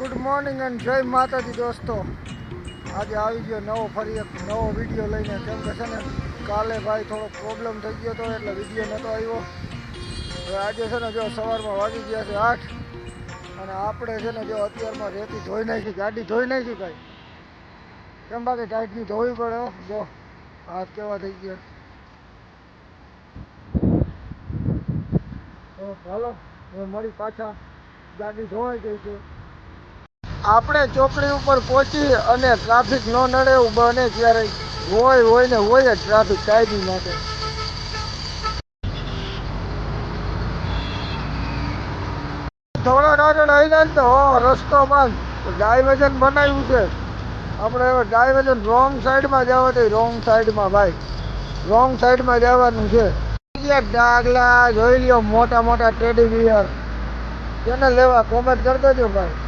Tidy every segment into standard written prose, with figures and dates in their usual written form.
Good morning and જય માતાજી દોસ્તો. આજે આવી ગયો ફરી એક નવો વિડીયો લઈને. કેમ કે છે ને કાલે ભાઈ થોડો પ્રોબ્લેમ થઈ ગયો હતો એટલે વિડીયો નહોતો આવ્યો. હવે આજે છે ને જો સવારમાં વાગી ગયા છે 8 અને આપણે છે ને જો અત્યારમાં રેતી ધોઈ નાખી, ગાડી ધોઈ નાખી ભાઈ. કેમ બાકી ટાઈટની ધોવી પડે. જો હાથ કેવા થઈ ગયા. ચાલો હવે મળી પાછા, ગાડી ધોવાઈ ગઈ છે. આપણે ચોકડી ઉપર પહોંચી અને ટ્રાફિક ન નડે એવું બને ત્યારે હોય ને હોય જ ટ્રાફિક કાયદી માટે. થોડા આગળ આવીને તો રસ્તો બંધ, ડાયવર્ઝન બનાવ્યું છે. આપણે હવે ડાયવર્ઝન રોંગ સાઈડમાં જવા દઈએ. રોંગ સાઈડમાં ભાઈ, રોંગ સાઈડમાં જવાનું છે. ડાગલા જોઈ લ્યો, મોટા મોટા ટેડી બિયર. કેને લેવા કોમેન્ટ કરી દેજો ભાઈ.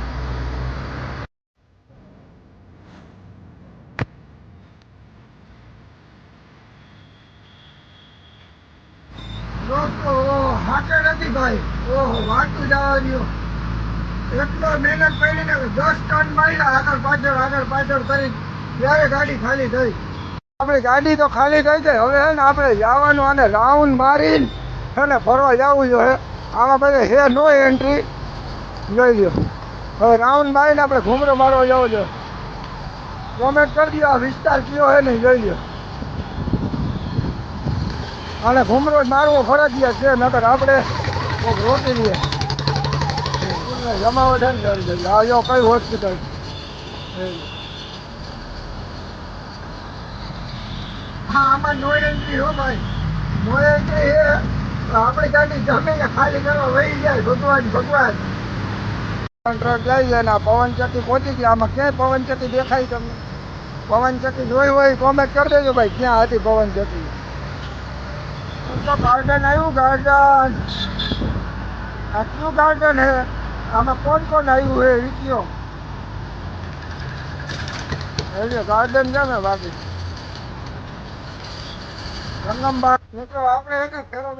દોસ્તો હાથે નથી ભાઈ. ઓહો વાંચતું જવા દો. એટલો મહેનત કરી ને 10 ટન માર્યા આગળ પાછળ કરી ત્યારે ગાડી ખાલી થઈ. આપણી ગાડી તો ખાલી થઈ ગઈ. હવે હે ને આપણે જવાનું આને રાઉન્ડ મારીને છે ને ફરવા જવું જોઈએ. આમાં બધે હે નો એન્ટ્રી જોઈ લો. હવે રાઉન્ડ મારીને આપણે ઘૂમરો મારવા જવો જોઈએ. કોમેન્ટ કરી દો આ વિસ્તાર કયો હે ને જોઈ લો. અને ઘૂમરો મારવો ફરજિયાત છે, નકર આપણે કોઈક રોકી લઈએ. જમાવટ છે ને કરી આ જો કઈ હોસ્પિટલ. હા આમાં નો એન્ટ્રી હો ભાઈ. નો એન્ટ્રી હે. આપણી ગાડી જમીને ખાલી કરવા વહી જાય. ભગવાન ટ્રક લઈ જાય ને પવનચક્કી પહોંચી ગયા. આમાં ક્યાંય પવનચક્કી દેખાય તમને? પવનચક્કી જોઈ હોય કોમેન્ટ કરી દેજો ભાઈ, ક્યાં હતી પવનચક્કી. તો ગાર્ડન આવ્યું, ગાર્ડન. આટલું ગાર્ડન હે. આમાં કોણ આવ્યું હે રીતિયો ગાર્ડન છે ને. બાકી રંગમબાગ મિત્રો આપણે હે ને ફેરો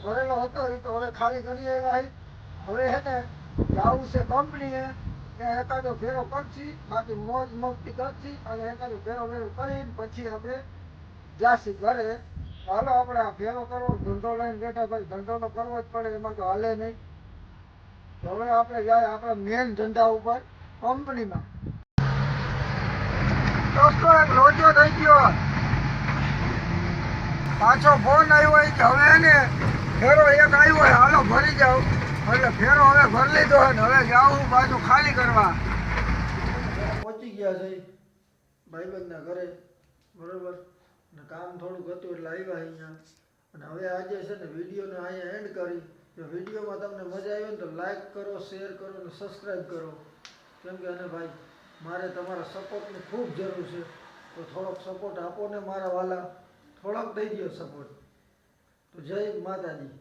ભરેલો હતો એ તો હવે ખાલી કરીએ ભાઈ. હવે હે ને જવું છે કંપનીએ, ત્યાં એકાદો ફેરો કરશી. બાકી મોજ મસ્તી કરશી અને એકાદો ફેરો કરીને પછી આપણે જાશી ઘરે. હાલો આપણે આ ફેરો કરવો, ધંધો લઈને બેઠા ભાઈ. ધંધો તો કરવો જ પડે, એમાં તો હાલે નહીં. હવે આપણે જાય આપણા મેન ધંધા ઉપર, કંપનીમાં. દોસ્તો એક લોચો થઈ ગયો. પાછો ફોન આવ્યો હોય કે હવે ને ફેરો એક આવ્યો હોય, હાલો ભરી જાઓ. એટલે ફેરો હવે ભરી લીધો હોય ને હવે જાઉં પાછું ખાલી કરવા. પહોંચી ગયા છે ભાઈબંધના ઘરે, બરોબર. ને કામ થોડુંક હતું એટલે આવ્યા અહીંયા. અને હવે આજે છે ને વિડીયોને અહીંયા એન્ડ કરી. જો વિડીયોમાં તમને મજા આવી ને તો લાઈક કરો, શેર કરો અને સબસ્ક્રાઈબ કરો. કેમ કે અને ભાઈ મારે તમારા સપોર્ટની ખૂબ જરૂર છે. તો થોડોક સપોર્ટ આપો ને મારા વાલા. થોડોક દઈ દો સપોર્ટ. તો જય માતાજી.